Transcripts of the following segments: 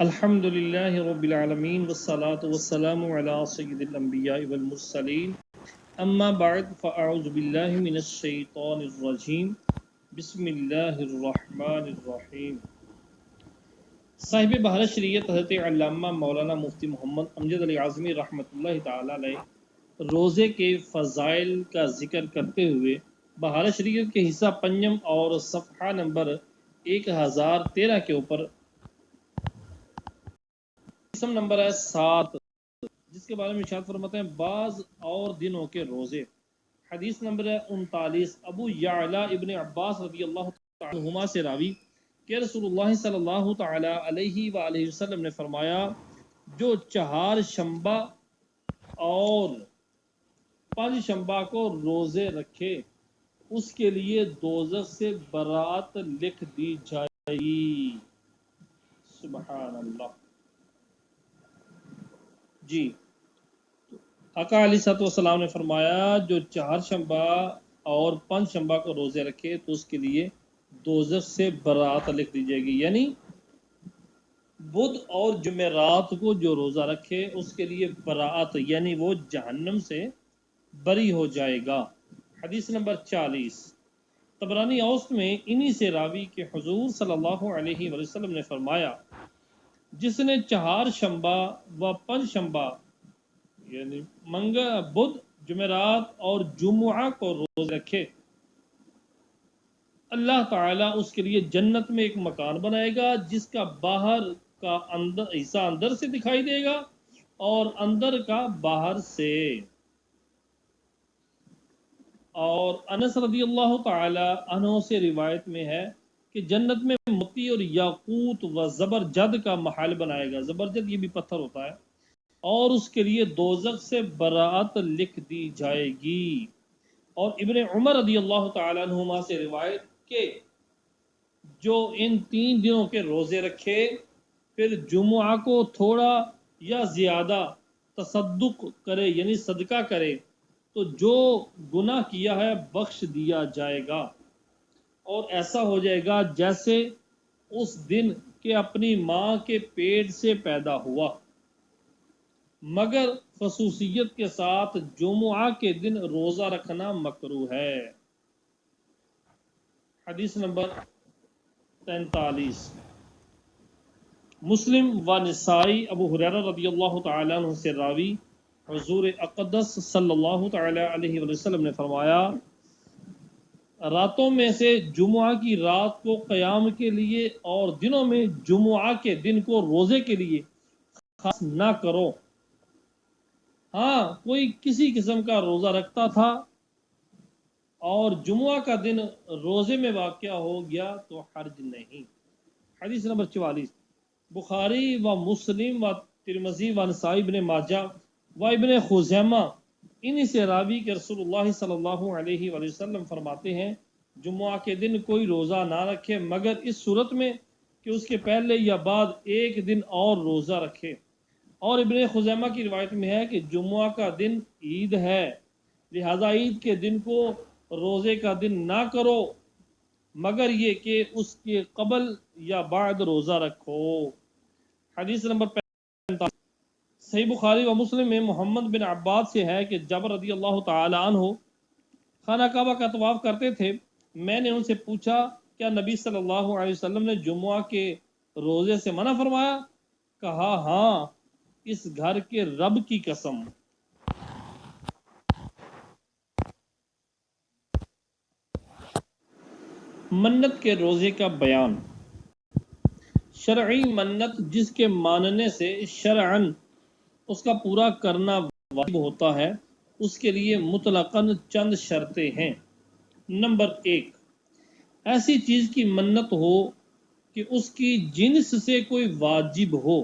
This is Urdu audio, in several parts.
الحمد للہ رب العالمین والصلاة والسلام علی سید الانبیاء والمرسلین اما بعد فاعوذ باللہ من الشیطان الرجیم بسم اللہ الرحمن الرحیم۔ صاحب بہار شریعت حضرت علامہ مولانا مفتی محمد امجد علی اعظمی رحمۃ اللہ تعالی علیہ روزے کے فضائل کا ذکر کرتے ہوئے بہار شریعت کے حصہ پنجم اور صفحہ نمبر 1013 کے اوپر قسم نمبر ہے 7 جس کے بارے میں ارشاد فرماتے ہیں بعض اور دنوں کے روزے۔ حدیث نمبر ہے 39 ابو یعلا ابن عباس رضی اللہ تعالی عنہما سے راوی کہ رسول اللہ صلی اللہ تعالی علیہ وآلہ وسلم نے فرمایا جو چہار شنبہ اور پانچ شنبہ کو روزے رکھے اس کے لیے دوزخ سے برات لکھ دی جائے گی۔ سبحان اللہ۔ جی آقا علیہ الصلوۃ والسلام نے فرمایا جو چہار شنبہ اور پانچ شنبہ کو روزے رکھے تو اس کے لیے دوزخ سے برات لکھ دی جائے گی، یعنی بدھ اور جمعرات کو جو روزہ رکھے اس کے لیے برات، یعنی وہ جہنم سے بری ہو جائے گا۔ حدیث نمبر 40 طبرانی اوسط میں انہی سے راوی کہ حضور صلی اللہ علیہ وسلم نے فرمایا جس نے چہار شنبہ و پنج شنبہ یعنی منگل بدھ جمعرات اور جمعہ کو روز رکھے اللہ تعالیٰ اس کے لیے جنت میں ایک مکان بنائے گا جس کا باہر کا حصہ اندر سے دکھائی دے گا اور اندر کا باہر سے۔ اور انس رضی اللہ تعالی عنہ سے روایت میں ہے کہ جنت میں موتی اور یاقوت و زبرجد کا محل بنائے گا۔ زبرجد یہ بھی پتھر ہوتا ہے، اور اس کے لیے دوزخ سے برات لکھ دی جائے گی۔ اور ابن عمر رضی اللہ تعالی عنہما سے روایت کہ جو ان 3 دنوں کے روزے رکھے پھر جمعہ کو تھوڑا یا زیادہ تصدق کرے یعنی صدقہ کرے تو جو گناہ کیا ہے بخش دیا جائے گا، اور ایسا ہو جائے گا جیسے اس دن کہ اپنی ماں کے پیٹ سے پیدا ہوا، مگر خصوصیت کے ساتھ جمعہ کے دن روزہ رکھنا مکروہ ہے۔ حدیث نمبر 43 مسلم و نسائی ابو ہریرہ رضی اللہ تعالی عنہ سے راوی حضور اقدس صلی اللہ تعالی علیہ وسلم نے فرمایا راتوں میں سے جمعہ کی رات کو قیام کے لیے اور دنوں میں جمعہ کے دن کو روزے کے لیے خاص نہ کرو۔ ہاں کوئی کسی قسم کا روزہ رکھتا تھا اور جمعہ کا دن روزے میں واقع ہو گیا تو حرج نہیں۔ حدیث نمبر 44 بخاری و مسلم و ترمذی و نسائی ابن ماجہ و ابن خزیمہ انہی سے راوی کہ رسول اللہ صلی اللہ علیہ وآلہ وسلم فرماتے ہیں جمعہ کے دن کوئی روزہ نہ رکھے مگر اس صورت میں کہ اس کے پہلے یا بعد ایک دن اور روزہ رکھے۔ اور ابن خزیمہ کی روایت میں ہے کہ جمعہ کا دن عید ہے لہذا عید کے دن کو روزے کا دن نہ کرو مگر یہ کہ اس کے قبل یا بعد روزہ رکھو۔ حدیث نمبر 45 صحیح بخاری و مسلم میں محمد بن عباد سے ہے کہ جابر رضی اللہ تعالی عنہ خانہ کعبہ کا طواف کرتے تھے، میں نے ان سے پوچھا کیا نبی صلی اللہ علیہ وسلم نے جمعہ کے روزے سے منع فرمایا؟ کہا ہاں اس گھر کے رب کی قسم۔ منت کے روزے کا بیان۔ شرعی منت جس کے ماننے سے شرعاً اس کا پورا کرنا واجب ہوتا ہے اس کے لیے مطلقاً چند شرطیں ہیں۔ نمبر 1 ایسی چیز کی منت ہو کہ اس کی جنس سے کوئی واجب ہو۔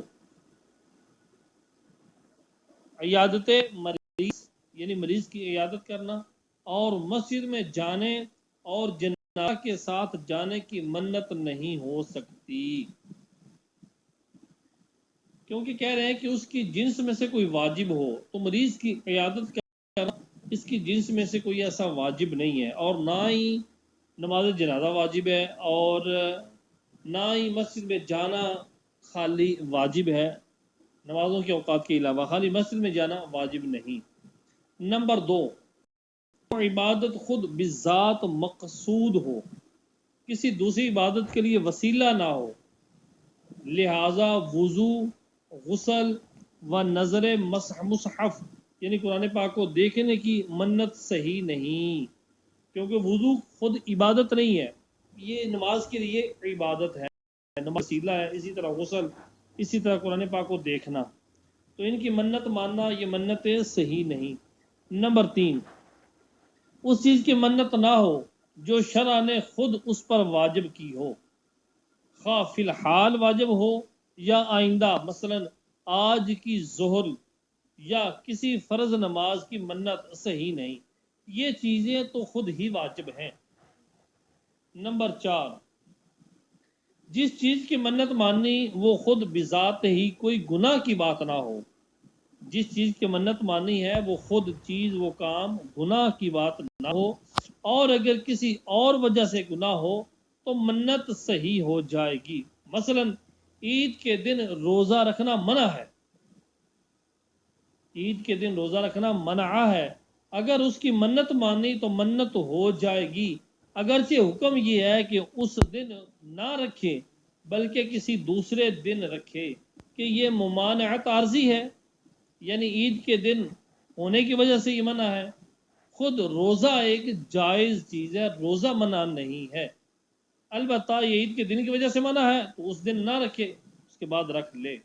عیادت مریض یعنی مریض کی عیادت کرنا اور مسجد میں جانے اور جنازہ کے ساتھ جانے کی منت نہیں ہو سکتی، کیونکہ کہہ رہے ہیں کہ اس کی جنس میں سے کوئی واجب ہو، تو مریض کی عیادت کرنا اس کی جنس میں سے کوئی ایسا واجب نہیں ہے، اور نہ ہی نماز جنازہ واجب ہے اور نہ ہی مسجد میں جانا خالی واجب ہے، نمازوں کے اوقات کے علاوہ خالی مسجد میں جانا واجب نہیں۔ نمبر 2، عبادت خود بذات مقصود ہو، کسی دوسری عبادت کے لیے وسیلہ نہ ہو، لہذا وضو، غسل و نظر مصحف یعنی قرآن پاک کو دیکھنے کی منت صحیح نہیں، کیونکہ وضو خود عبادت نہیں ہے، یہ نماز کے لیے عبادت ہے، نماز وسیلہ ہے، اسی طرح غسل، اسی طرح قرآن پاک کو دیکھنا، تو ان کی منت ماننا یہ منتیں صحیح نہیں۔ نمبر 3، اس چیز کی منت نہ ہو جو شرع نے خود اس پر واجب کی ہو، خواہ فی الحال واجب ہو یا آئندہ، مثلا آج کی ظہر یا کسی فرض نماز کی منت صحیح نہیں، یہ چیزیں تو خود ہی واجب ہیں۔ نمبر 4، جس چیز کی منت ماننی وہ خود بذات ہی کوئی گناہ کی بات نہ ہو، جس چیز کی منت ماننی ہے وہ خود چیز وہ کام گناہ کی بات نہ ہو، اور اگر کسی اور وجہ سے گناہ ہو تو منت صحیح ہو جائے گی، مثلا عید کے دن روزہ رکھنا منع ہے، عید کے دن روزہ رکھنا منع ہے، اگر اس کی منت مانی تو منت ہو جائے گی، اگرچہ حکم یہ ہے کہ اس دن نہ رکھے بلکہ کسی دوسرے دن رکھے، کہ یہ ممانعت عارضی ہے، یعنی عید کے دن ہونے کی وجہ سے یہ منع ہے، خود روزہ ایک جائز چیز ہے، روزہ منع نہیں ہے، البتہ یہ عید کے دن کی وجہ سے منع ہے تو اس دن نہ رکھے، اس کے بعد رکھ لے۔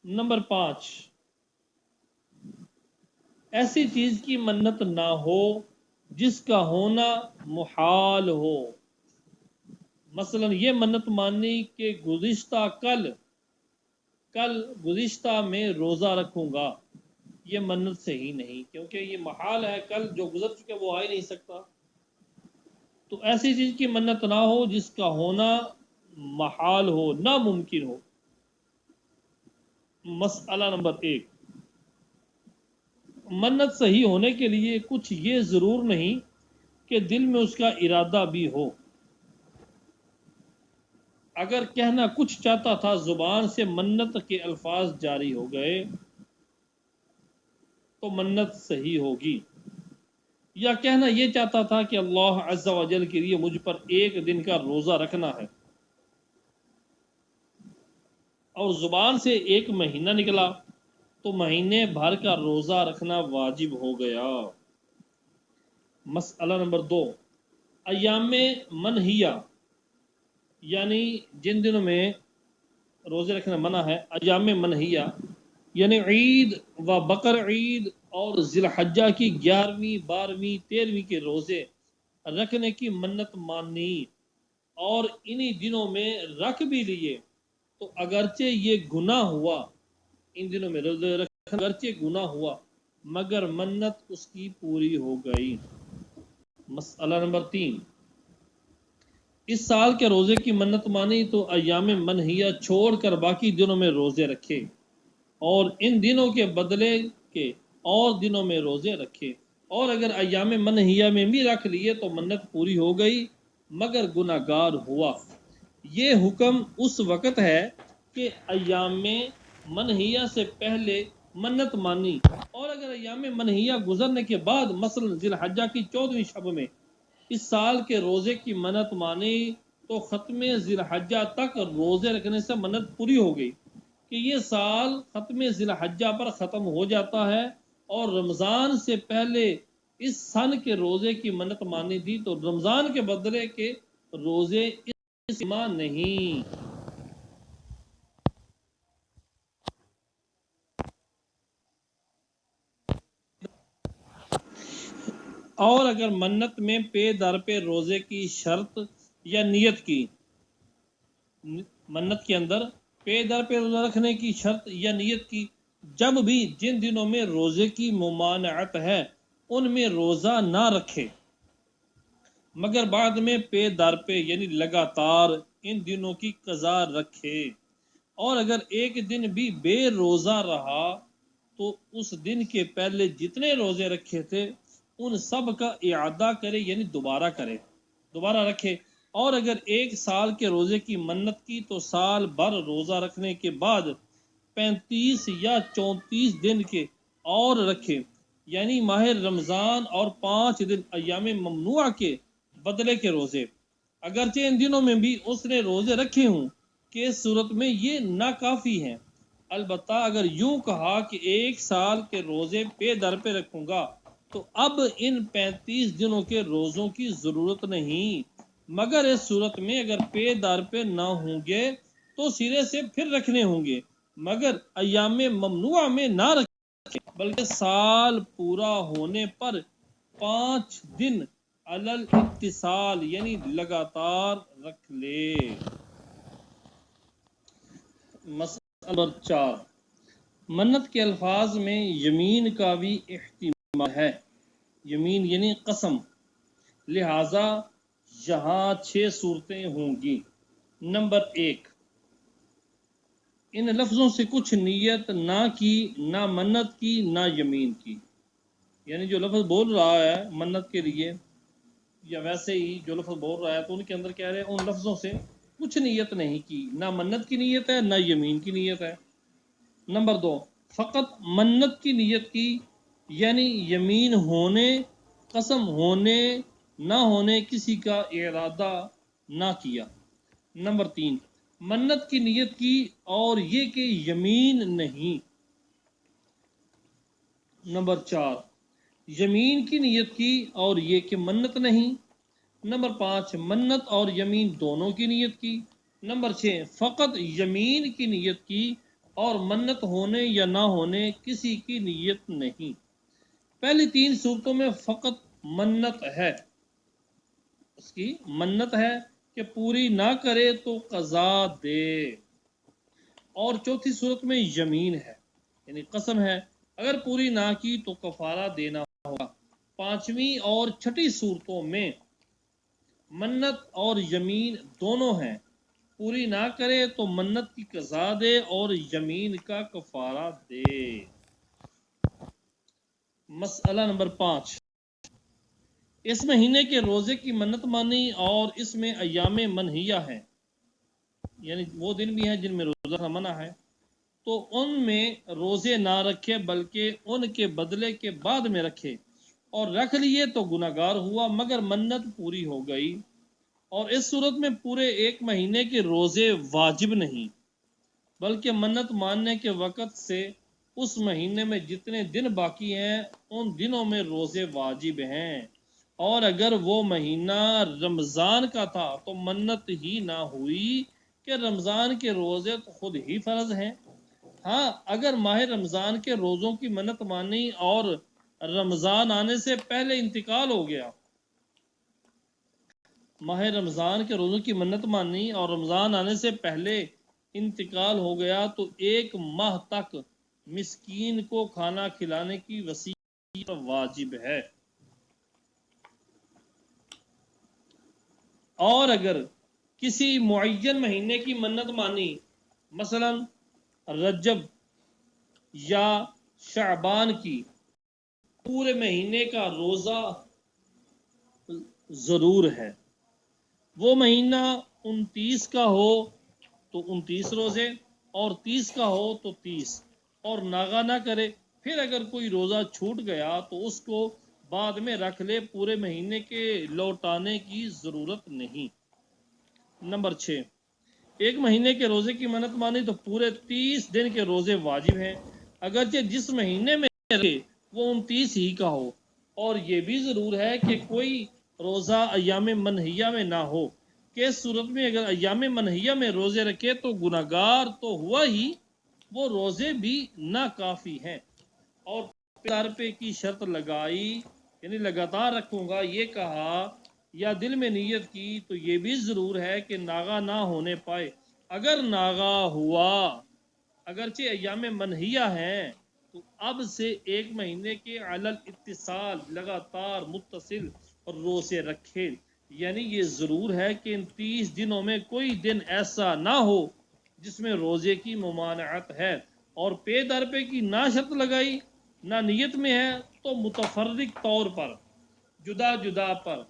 نمبر 5، ایسی چیز کی منت نہ ہو جس کا ہونا محال ہو، مثلا یہ منت ماننی کہ گزشتہ میں روزہ رکھوں گا، یہ منت صحیح نہیں، کیونکہ یہ محال ہے، کل جو گزر چکے وہ آ ہی نہیں سکتا، تو ایسی چیز کی منت نہ ہو جس کا ہونا محال ہو، ناممکن ہو۔ مسئلہ نمبر 1، منت صحیح ہونے کے لیے کچھ یہ ضرور نہیں کہ دل میں اس کا ارادہ بھی ہو، اگر کہنا کچھ چاہتا تھا زبان سے منت کے الفاظ جاری ہو گئے تو منت صحیح ہوگی، یا کہنا یہ چاہتا تھا کہ اللہ عز و جل کے لیے مجھ پر ایک دن کا روزہ رکھنا ہے، اور زبان سے ایک مہینہ نکلا تو مہینے بھر کا روزہ رکھنا واجب ہو گیا۔ مسئلہ نمبر 2، ایام منہیہ یعنی جن دنوں میں روزے رکھنا منع ہے، ایام منہیہ یعنی عید و بقر عید اور ذی الحجہ کی 11ویں 12ویں 13ویں کے روزے رکھنے کی منت مانی اور انہی دنوں میں رکھ بھی لیے تو اگرچہ یہ گناہ ہوا، ان دنوں میں روزے رکھنا اگرچہ گناہ ہوا مگر منت اس کی پوری ہو گئی۔ مسئلہ نمبر 3، اس سال کے روزے کی منت مانی تو ایام منہیہ چھوڑ کر باقی دنوں میں روزے رکھے، اور ان دنوں کے بدلے کے اور دنوں میں روزے رکھے، اور اگر ایام منہیہ میں بھی رکھ لیے تو منت پوری ہو گئی مگر گناہگار ہوا۔ یہ حکم اس وقت ہے کہ ایام منہیہ سے پہلے منت مانی، اور اگر ایام منہیہ گزرنے کے بعد مثلا ذی الحجہ کی 14ویں شب میں اس سال کے روزے کی منت مانی تو ختم ذی الحجہ تک روزے رکھنے سے منت پوری ہو گئی، کہ یہ سال ختم ذی الحجہ پر ختم ہو جاتا ہے، اور رمضان سے پہلے اس سن کے روزے کی منت مانی تھی تو رمضان کے بدلے کے روزے اس ماہ نہیں۔ اور اگر منت میں پے در پہ روزے کی شرط یا نیت کی، منت کے اندر پے در پہ روزہ رکھنے کی شرط یا نیت کی، جب بھی جن دنوں میں روزے کی ممانعت ہے ان میں روزہ نہ رکھے مگر بعد میں پے در پہ یعنی لگاتار ان دنوں کی قضا رکھے، اور اگر ایک دن بھی بے روزہ رہا تو اس دن کے پہلے جتنے روزے رکھے تھے ان سب کا اعادہ کرے، یعنی دوبارہ رکھے، اور اگر 1 سال کے روزے کی منت کی تو سال بھر روزہ رکھنے کے بعد 35 یا 34 دن کے اور رکھے، یعنی ماہ رمضان اور 5 دن ایام ممنوعہ کے بدلے کے روزے، اگرچہ ان دنوں میں بھی اس نے روزے رکھے ہوں کہ اس صورت میں یہ ناکافی ہیں۔ البتہ اگر یوں کہا کہ 1 سال کے روزے پے در پہ رکھوں گا تو اب ان 35 دنوں کے روزوں کی ضرورت نہیں، مگر اس صورت میں اگر پے در پہ نہ ہوں گے تو سرے سے پھر رکھنے ہوں گے، مگر ایام ممنوعہ میں نہ رکھے بلکہ سال پورا ہونے پر 5 دن علل اتصال یعنی لگاتار رکھ لے۔ مسئلہ نمبر 4، منت کے الفاظ میں یمین کا بھی احتمال ہے، یمین یعنی قسم، لہذا یہاں 6 صورتیں ہوں گی۔ نمبر 1، ان لفظوں سے کچھ نیت نہ کی، نہ منت کی نہ یمین کی، یعنی جو لفظ بول رہا ہے منت کے لیے یا ویسے ہی جو لفظ بول رہا ہے تو ان کے اندر کیا ہے، ان لفظوں سے کچھ نیت نہیں کی، نہ منت کی نیت ہے نہ یمین کی نیت ہے۔ نمبر 2، فقط منت کی نیت کی، یعنی یمین ہونے، قسم ہونے نہ ہونے کسی کا ارادہ نہ کیا۔ نمبر 3، منت کی نیت کی اور یہ کہ یمین نہیں۔ نمبر 4، یمین کی نیت کی اور یہ کہ منت نہیں۔ نمبر 5، منت اور یمین دونوں کی نیت کی۔ نمبر 6، فقط یمین کی نیت کی اور منت ہونے یا نہ ہونے کسی کی نیت نہیں۔ پہلی 3 صورتوں میں فقط منت ہے، اس کی منت ہے کہ پوری نہ کرے تو قضا دے، اور چوتھی صورت میں یمین ہے یعنی قسم ہے، اگر پوری نہ کی تو کفارہ دینا ہوگا۔ 5ویں اور 6ٹھی صورتوں میں منت اور یمین دونوں ہیں، پوری نہ کرے تو منت کی قضا دے اور یمین کا کفارہ دے۔ مسئلہ نمبر 5، اس مہینے کے روزے کی منت مانی اور اس میں ایام منہیہ ہیں، یعنی وہ دن بھی ہیں جن میں روزہ رکھنا منع ہے، تو ان میں روزے نہ رکھے بلکہ ان کے بدلے کے بعد میں رکھے، اور رکھ لیے تو گناہگار ہوا مگر منت پوری ہو گئی۔ اور اس صورت میں پورے 1 مہینے کے روزے واجب نہیں، بلکہ منت ماننے کے وقت سے اس مہینے میں جتنے دن باقی ہیں ان دنوں میں روزے واجب ہیں، اور اگر وہ مہینہ رمضان کا تھا تو منت ہی نہ ہوئی کہ رمضان کے روزے تو خود ہی فرض ہیں۔ ہاں اگر ماہ رمضان کے روزوں کی منت مانی اور رمضان آنے سے پہلے انتقال ہو گیا، ماہ رمضان کے روزوں کی منت مانی اور رمضان آنے سے پہلے انتقال ہو گیا تو 1 ماہ تک مسکین کو کھانا کھلانے کی وصیت واجب ہے۔ اور اگر کسی معین مہینے کی منت مانی، مثلا رجب یا شعبان کی، پورے مہینے کا روزہ ضرور ہے، وہ مہینہ 29 کا ہو تو 29 روزے، اور 30 کا ہو تو 30، اور ناغہ نہ کرے، پھر اگر کوئی روزہ چھوٹ گیا تو اس کو بعد میں رکھ لے، پورے مہینے کے لوٹانے کی ضرورت نہیں۔ نمبر 6، 1 مہینے کے روزے کی منت مانی تو پورے 30 دن کے روزے واجب ہیں، اگرچہ جس مہینے میں رکھے وہ 29 ہی کا ہو، اور یہ بھی ضرور ہے کہ کوئی روزہ ایام منہیہ میں نہ ہو، کہ اس صورت میں اگر ایام منہیہ میں روزے رکھے تو گناہگار تو ہوا ہی، وہ روزے بھی ناکافی ہیں۔ اور پہ کی شرط لگائی، یعنی لگاتار رکھوں گا یہ کہا یا دل میں نیت کی تو یہ بھی ضرور ہے کہ ناغہ نہ ہونے پائے۔ اگر ناغہ ہوا اگرچہ ایام منہیہ ہیں تو اب سے 1 مہینے کے علل اتصال لگاتار متصل روزے رکھے، یعنی یہ ضرور ہے کہ ان 30 دنوں میں کوئی دن ایسا نہ ہو جس میں روزے کی ممانعت ہے، اور پے در پے کی نہ شرط لگائی نہ نیت میں ہے تو متفرق طور پر، جدا جدا پر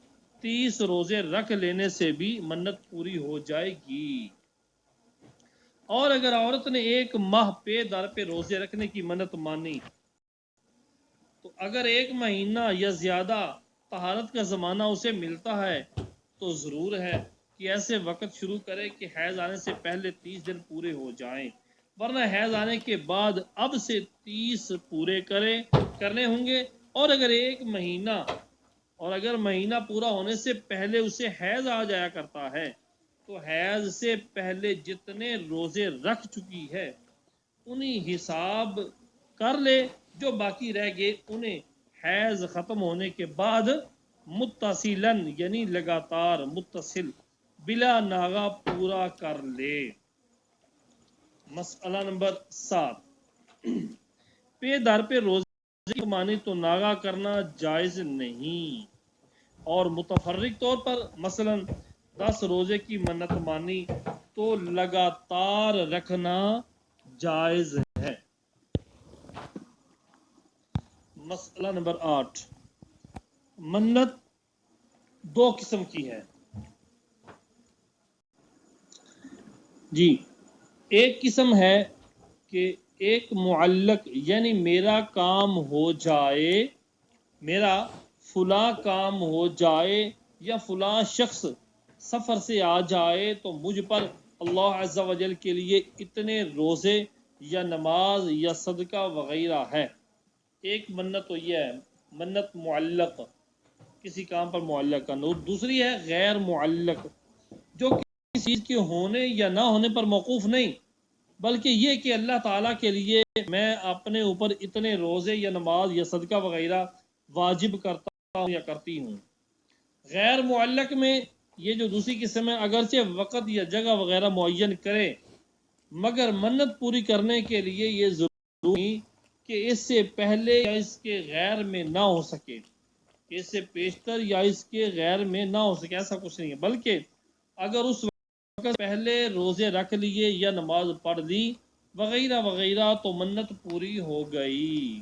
30 روزے رکھ لینے سے بھی منت پوری ہو جائے گی۔ اور اگر عورت نے 1 ماہ پے در پہ روزے رکھنے کی منت مانی تو اگر 1 مہینہ یا زیادہ طہارت کا زمانہ اسے ملتا ہے تو ضرور ہے کہ ایسے وقت شروع کرے کہ حیض آنے سے پہلے 30 دن پورے ہو جائیں، ورنہ حیض آنے کے بعد اب سے 30 پورے کرنے ہوں گے۔ اور اگر مہینہ پورا ہونے سے پہلے اسے حیض آ جایا کرتا ہے تو حیض سے پہلے جتنے روزے رکھ چکی ہے انہیں حساب کر لے، جو باقی رہ گئے انہیں حیض ختم ہونے کے بعد متصلاً یعنی لگاتار متصل بلا ناغہ پورا کر لے۔ مسئلہ نمبر 7، پے در پہ روزے مانی تو ناغہ کرنا جائز نہیں، اور متفرق طور پر مثلا 10 روزے کی منت مانی تو لگاتار رکھنا جائز ہے۔ مسئلہ نمبر 8، منت 2 قسم کی ہے۔ جی، ایک قسم ہے کہ ایک معلق یعنی میرا کام ہو جائے، میرا فلاں کام ہو جائے یا فلاں شخص سفر سے آ جائے تو مجھ پر اللہ عز و جل کے لیے اتنے روزے یا نماز یا صدقہ وغیرہ ہے۔ ایک منت تو یہ ہے منت معلق، کسی کام پر معلق کا۔ دوسری ہے غیر معلق، جو کسی چیز کے ہونے یا نہ ہونے پر موقوف نہیں، بلکہ یہ کہ اللہ تعالیٰ کے لیے میں اپنے اوپر اتنے روزے یا نماز یا صدقہ وغیرہ واجب کرتا ہوں یا کرتی ہوں۔ غیر معلق میں یہ جو دوسری قسم ہے، اگرچہ وقت یا جگہ وغیرہ معین کرے مگر منت پوری کرنے کے لیے یہ ضروری کہ اس سے پہلے یا اس کے غیر میں نہ ہو سکے، اس سے پیشتر یا اس کے غیر میں نہ ہو سکے، ایسا کچھ نہیں ہے، بلکہ اگر اس وقت پہلے روزے رکھ لیے یا نماز پڑھ لی وغیرہ وغیرہ تو منت پوری ہو گئی۔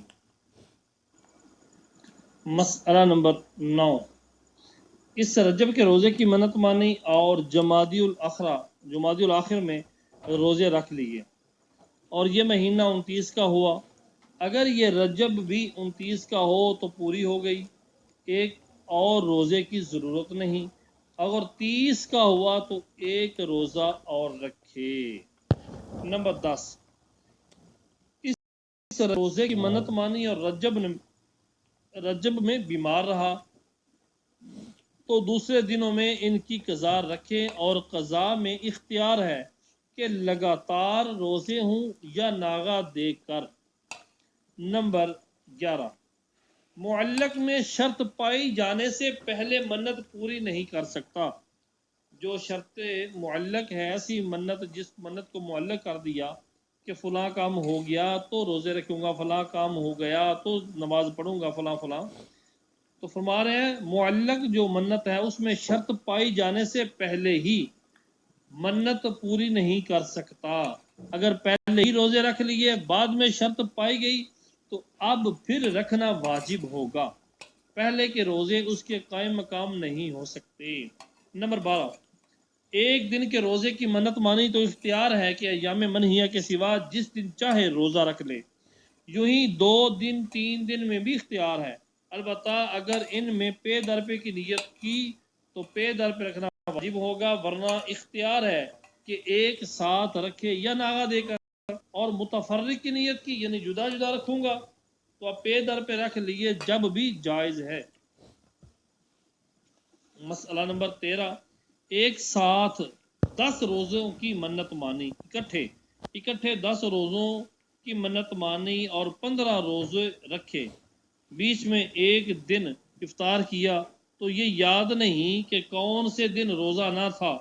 مسئلہ نمبر 9، اس رجب کے روزے کی منت مانی اور جمادی الاخر میں روزے رکھ لیے اور یہ مہینہ 29 کا ہوا، اگر یہ رجب بھی 29 کا ہو تو پوری ہو گئی، ایک اور روزے کی ضرورت نہیں، اگر 30 کا ہوا تو ایک روزہ اور رکھے۔ نمبر 10، اس روزے کی منت مانی اور رجب میں بیمار رہا تو دوسرے دنوں میں ان کی قضا رکھے، اور قضا میں اختیار ہے کہ لگاتار روزے ہوں یا ناغہ دے کر۔ نمبر 11، معلق میں شرط پائی جانے سے پہلے منت پوری نہیں کر سکتا۔ جو شرط معلق ہے، ایسی منت جس منت کو معلق کر دیا کہ فلاں کام ہو گیا تو روزے رکھوں گا، فلاں کام ہو گیا تو نماز پڑھوں گا، فلاں تو فرما رہے ہیں معلق جو منت ہے اس میں شرط پائی جانے سے پہلے ہی منت پوری نہیں کر سکتا۔ اگر پہلے ہی روزے رکھ لیے بعد میں شرط پائی گئی تو اب پھر رکھنا واجب ہوگا، پہلے کے روزے اس کے قائم مقام نہیں ہو سکتے۔ نمبر 12، ایک دن کے روزے کی منت مانی تو اختیار ہے کہ ایام منہیہ کے سوا جس دن چاہے روزہ رکھ لے، یوں ہی 2 دن 3 دن میں بھی اختیار ہے، البتہ اگر ان میں پے در پے کی نیت کی تو پے در پہ رکھنا واجب ہوگا، ورنہ اختیار ہے کہ ایک ساتھ رکھے یا ناغہ دے کر، اور متفرق کی نیت کی یعنی جدا جدا رکھوں گا تو اب پے در پہ رکھ لیے جب بھی جائز ہے۔ مسئلہ نمبر 13، ایک ساتھ 10 روزوں کی منت مانی، اکٹھے 10 روزوں کی منت مانی اور 15 روزے رکھے، بیچ میں ایک دن افطار کیا تو یہ یاد نہیں کہ کون سے دن روزہ نہ تھا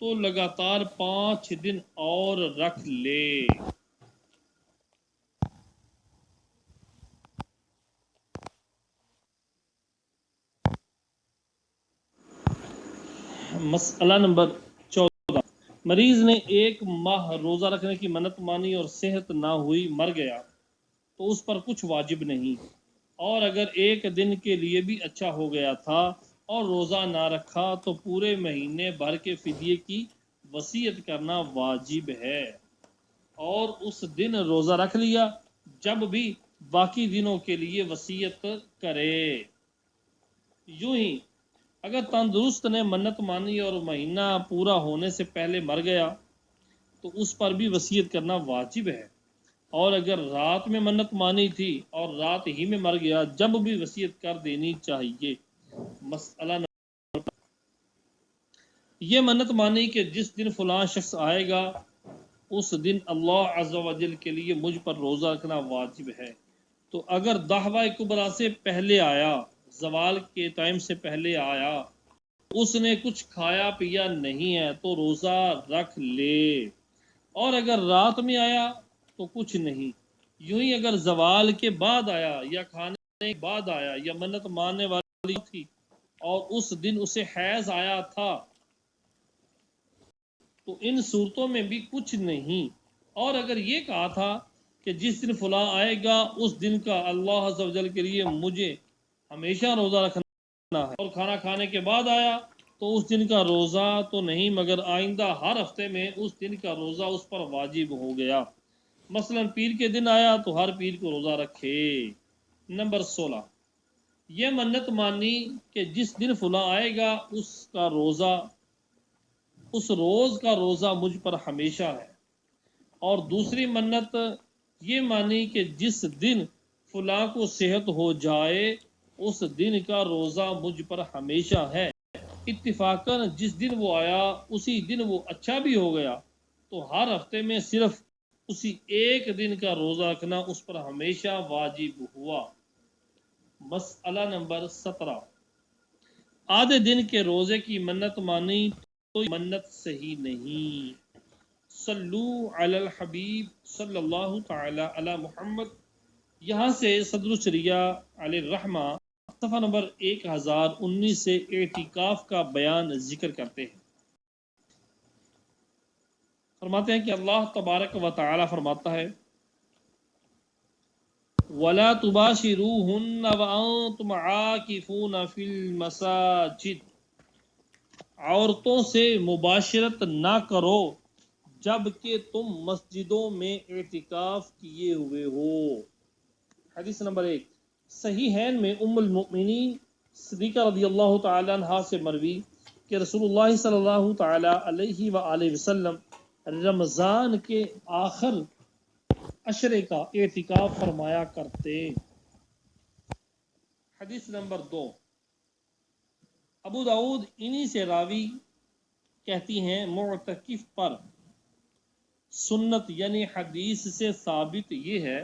تو لگاتار 5 دن اور رکھ لے۔ مسئلہ نمبر 14، مریض نے 1 ماہ روزہ رکھنے کی منت مانی اور صحت نہ ہوئی، مر گیا تو اس پر کچھ واجب نہیں، اور اگر 1 دن کے لیے بھی اچھا ہو گیا تھا اور روزہ نہ رکھا تو پورے مہینے بھر کے فدیے کی وصیت کرنا واجب ہے، اور اس دن روزہ رکھ لیا جب بھی باقی دنوں کے لیے وصیت کرے۔ یوں ہی اگر تندرست نے منت مانی اور مہینہ پورا ہونے سے پہلے مر گیا تو اس پر بھی وصیت کرنا واجب ہے، اور اگر رات میں منت مانی تھی اور رات ہی میں مر گیا جب بھی وصیت کر دینی چاہیے۔ مسئلہ یہ منت مانی کہ جس دن فلاں شخص آئے گا اس دن اللہ عز و جل کے لیے مجھ پر روزہ رکھنا واجب ہے، تو اگر دعوی کبریٰ سے پہلے آیا، زوال کے ٹائم سے پہلے آیا، اس نے کچھ کھایا پیا نہیں ہے تو روزہ رکھ لے، اور اگر رات میں آیا تو کچھ نہیں۔ یوں ہی اگر زوال کے بعد آیا یا کھانے کے بعد آیا یا منت ماننے والی تھی اور اس دن اسے حیض آیا تھا تو ان صورتوں میں بھی کچھ نہیں، اور اگر یہ کہا تھا کہ جس دن فلاں آئے گا اس دن کا اللہ عز و جل کے لیے مجھے ہمیشہ روزہ رکھنا ہے، اور کھانا کھانے کے بعد آیا تو اس دن کا روزہ تو نہیں مگر آئندہ ہر ہفتے میں اس دن کا روزہ اس پر واجب ہو گیا۔ مثلا پیر کے دن آیا تو ہر پیر کو روزہ رکھے۔ نمبر 16، یہ منت مانی کہ جس دن فلاں آئے گا اس روز کا روزہ مجھ پر ہمیشہ ہے، اور دوسری منت یہ مانی کہ جس دن فلاں کو صحت ہو جائے اس دن کا روزہ مجھ پر ہمیشہ ہے، اتفاقاً جس دن وہ آیا اسی دن وہ اچھا بھی ہو گیا تو ہر ہفتے میں صرف اسی ایک دن کا روزہ رکھنا اس پر ہمیشہ واجب ہوا۔ مسئلہ نمبر 17، آدھے دن کے روزے کی منت مانی تو منت صحیح نہیں۔ صلو علی الحبیب صلی اللہ تعالی علی محمد۔ یہاں سے صدر الشریعہ علیہ الرحمہ صفحہ نمبر 1019 سے اعتکاف کا بیان ذکر کرتے ہیں۔ فرماتے ہیں کہ اللہ تبارک و تعالی فرماتا ہے وَلَا تُبَاشِرُوهُنَّ وَأَنْتُمْ عَاكِفُونَ فِي الْمَسَاجِدِ، عورتوں سے مباشرت نہ کرو جب کہ تم مسجدوں میں اعتکاف کیے ہوئے ہو۔ حدیث نمبر 1، صحیحین میں ام المؤمنین صدیقہ رضی اللہ تعالی عنہا سے مروی کہ رسول اللہ صلی اللہ تعالی علیہ وآلہ وسلم رمضان کے آخر عشرے کا اعتکاف فرمایا کرتے۔ حدیث نمبر 2، ابو داؤد انہی سے راوی کہتی ہیں معتکف پر سنت یعنی حدیث سے ثابت یہ ہے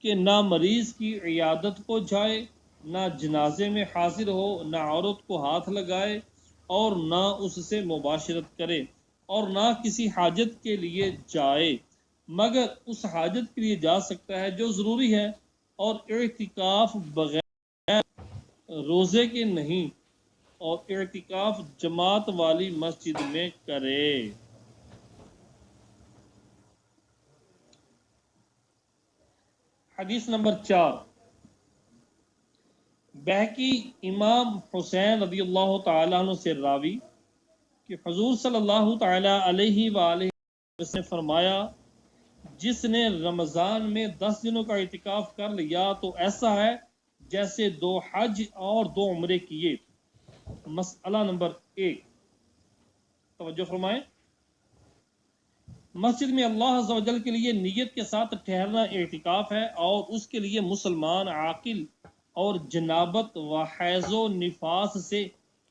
کہ نہ مریض کی عیادت کو جائے، نہ جنازے میں حاضر ہو، نہ عورت کو ہاتھ لگائے اور نہ اس سے مباشرت کرے، اور نہ کسی حاجت کے لیے جائے مگر اس حاجت کے لیے جا سکتا ہے جو ضروری ہے، اور اعتکاف بغیر روزے کے نہیں، اور اعتکاف جماعت والی مسجد میں کرے۔ حدیث نمبر 4، بہقی امام حسین رضی اللہ تعالیٰ عنہ سے راوی کہ حضور صلی اللہ تعالیٰ علیہ وآلہ وسلم نے فرمایا جس نے رمضان میں 10 دنوں کا اعتکاف کر لیا تو ایسا ہے جیسے 2 حج اور 2 عمرے کیے۔ مسئلہ نمبر 1، توجہ فرمائیں، مسجد میں اللہ عز و جل کے لیے نیت کے ساتھ ٹھہرنا اعتکاف ہے، اور اس کے لیے مسلمان عاقل اور جنابت و حیض و نفاس سے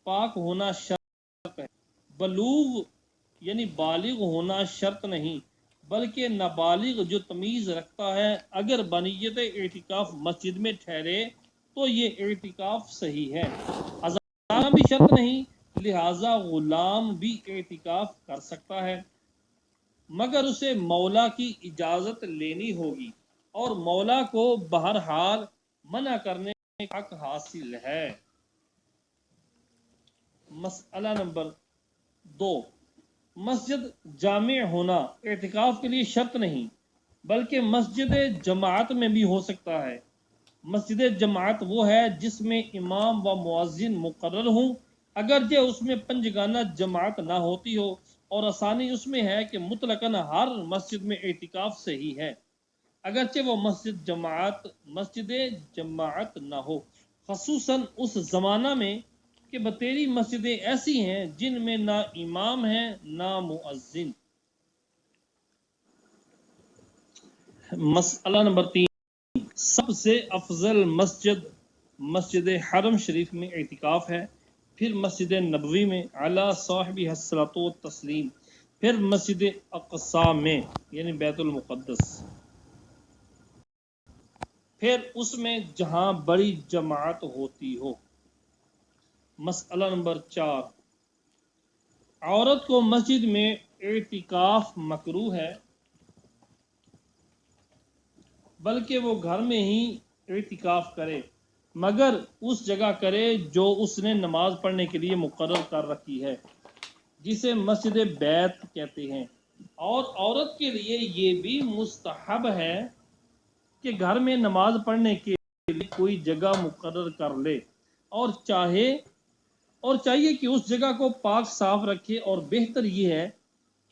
پاک ہونا شرط ہے۔ بلوغ یعنی بالغ ہونا شرط نہیں، بلکہ نابالغ جو تمیز رکھتا ہے اگر بنیت اعتکاف مسجد میں ٹھہرے تو یہ اعتکاف صحیح ہے۔ اذان بھی شرط نہیں، لہذا غلام بھی اعتکاف کر سکتا ہے، مگر اسے مولا کی اجازت لینی ہوگی، اور مولا کو بہرحال منع کرنے کا حق حاصل ہے۔ مسئلہ نمبر 2، مسجد جامع ہونا اعتکاف کے لیے شرط نہیں بلکہ مسجد جماعت میں بھی ہو سکتا ہے، مسجد جماعت وہ ہے جس میں امام و مؤذن مقرر ہوں، اگرچہ اس میں پنجگانہ جماعت نہ ہوتی ہو، اور آسانی اس میں ہے کہ مطلقاً ہر مسجد میں اعتکاف صحیح ہے، اگرچہ وہ مسجد جماعت نہ ہو، خصوصاً اس زمانہ میں کہ بتیری مسجدیں ایسی ہیں جن میں نہ امام ہے نہ مؤذن۔ مسئلہ نمبر 3، سب سے افضل مسجد حرم شریف میں اعتکاف ہے، پھر مسجد نبوی میں علی صاحب الصلاۃ والتسلیم، پھر مسجد اقصی میں یعنی بیت المقدس، پھر اس میں جہاں بڑی جماعت ہوتی ہو۔ مسئلہ نمبر 4، عورت کو مسجد میں اعتکاف مکروہ ہے، بلکہ وہ گھر میں ہی اعتکاف کرے، مگر اس جگہ کرے جو اس نے نماز پڑھنے کے لیے مقرر کر رکھی ہے، جسے مسجد بیت کہتے ہیں، اور عورت کے لیے یہ بھی مستحب ہے کہ گھر میں نماز پڑھنے کے لیے کوئی جگہ مقرر کر لے، اور چاہیے کہ اس جگہ کو پاک صاف رکھے، اور بہتر یہ ہے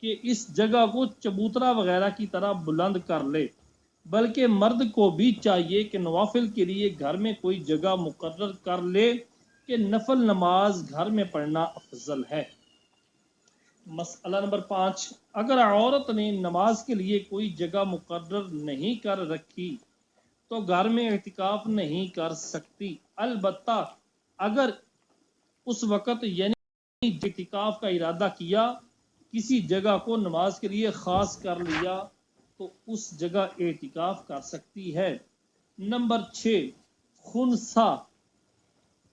کہ اس جگہ کو چبوترا وغیرہ کی طرح بلند کر لے، بلکہ مرد کو بھی چاہیے کہ نوافل کے لیے گھر میں کوئی جگہ مقرر کر لے کہ نفل نماز گھر میں پڑھنا افضل ہے۔ مسئلہ نمبر 5، اگر عورت نے نماز کے لیے کوئی جگہ مقرر نہیں کر رکھی تو گھر میں اعتکاف نہیں کر سکتی، البتہ اگر اس وقت یعنی اعتکاف کا ارادہ کیا، کسی جگہ کو نماز کے لیے خاص کر لیا تو اس جگہ اعتکاف کر سکتی ہے۔ نمبر 6، خنثی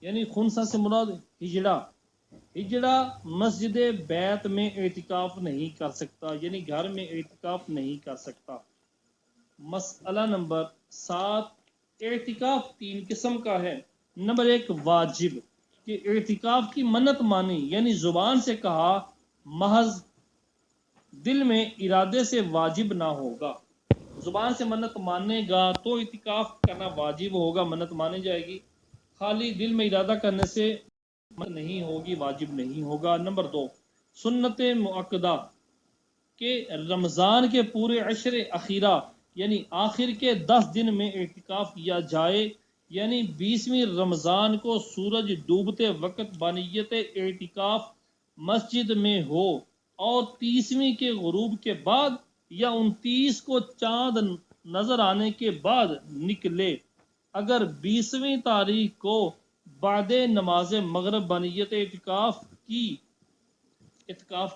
یعنی خنثی سے مراد ہجڑا مسجد بیت میں اعتکاف نہیں کر سکتا، یعنی گھر میں اعتکاف نہیں کر سکتا۔ مسئلہ نمبر 7، اعتکاف 3 قسم کا ہے۔ نمبر 1، واجب، کہ اعتکاف کی منت مانی یعنی زبان سے کہا، محض دل میں ارادے سے واجب نہ ہوگا۔ زبان سے منت مانے گا تو اعتکاف کرنا واجب ہوگا، منت مانی جائے گی، خالی دل میں ارادہ کرنے سے منت نہیں ہوگی، واجب نہیں ہوگا۔ نمبر 2، سنت مؤکدہ، کہ رمضان کے پورے عشر اخیرہ یعنی آخر کے 10 دن میں اعتکاف کیا جائے، یعنی 20ویں رمضان کو سورج ڈوبتے وقت بنیت اعتکاف مسجد میں ہو، اور 30ویں کے غروب کے بعد یا 29 کو چاند نظر آنے کے بعد نکلے۔ اگر 20ویں تاریخ کو بعد نماز مغرب بنیت اعتکاف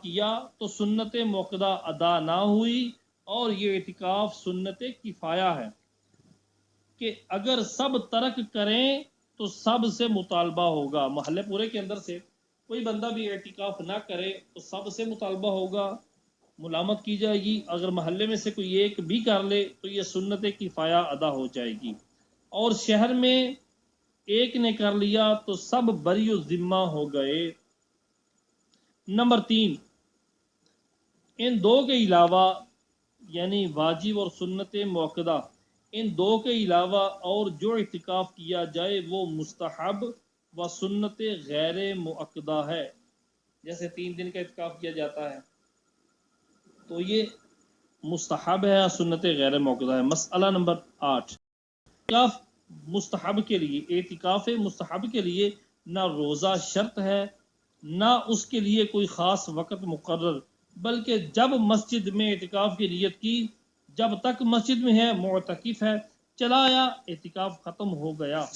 کیا تو سنت موقدہ ادا نہ ہوئی، اور یہ اعتکاف سنت کفایہ ہے، کہ اگر سب ترک کریں تو سب سے مطالبہ ہوگا، محلے پورے کے اندر سے کوئی بندہ بھی اعتکاف نہ کرے تو سب سے مطالبہ ہوگا، ملامت کی جائے گی، اگر محلے میں سے کوئی ایک بھی کر لے تو یہ سنت کفایہ ادا ہو جائے گی، اور شہر میں ایک نے کر لیا تو سب بری و ذمہ ہو گئے۔ نمبر 3، ان دو کے علاوہ یعنی واجب اور سنت موقدہ، ان دو کے علاوہ اور جو اعتکاف کیا جائے وہ مستحب و سنت غیر مؤکدہ ہے، جیسے 3 دن کا اعتکاف کیا جاتا ہے تو یہ مستحب ہے، سنت غیر موقدہ ہے۔ مسئلہ نمبر 8، اعتکاف مستحب کے لیے نہ روزہ شرط ہے نہ اس کے لیے کوئی خاص وقت مقرر، بلکہ جب مسجد میں اعتکاف کی نیت کی، جب تک مسجد میں ہے معتکف ہے، چلا آیا اعتکاف ختم ہو گیا،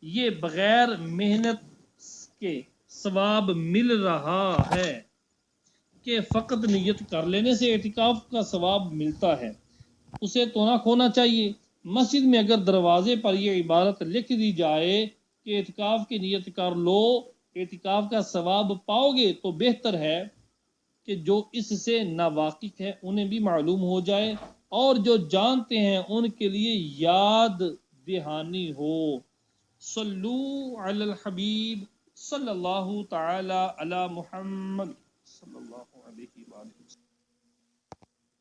یہ بغیر محنت کے ثواب مل رہا ہے کہ فقط نیت کر لینے سے اعتکاف کا ثواب ملتا ہے، اسے تو نہ کھونا چاہیے۔ مسجد میں اگر دروازے پر یہ عبارت لکھ دی جائے کہ اعتکاف کی نیت کر لو، اعتکاف کا ثواب پاؤ گے، تو بہتر ہے کہ جو اس سے ناواقف ہیں انہیں بھی معلوم ہو جائے، اور جو جانتے ہیں ان کے لیے یاد دہانی ہو۔ صلو علی الحبیب صلی اللہ تعالی علی محمد صلی اللہ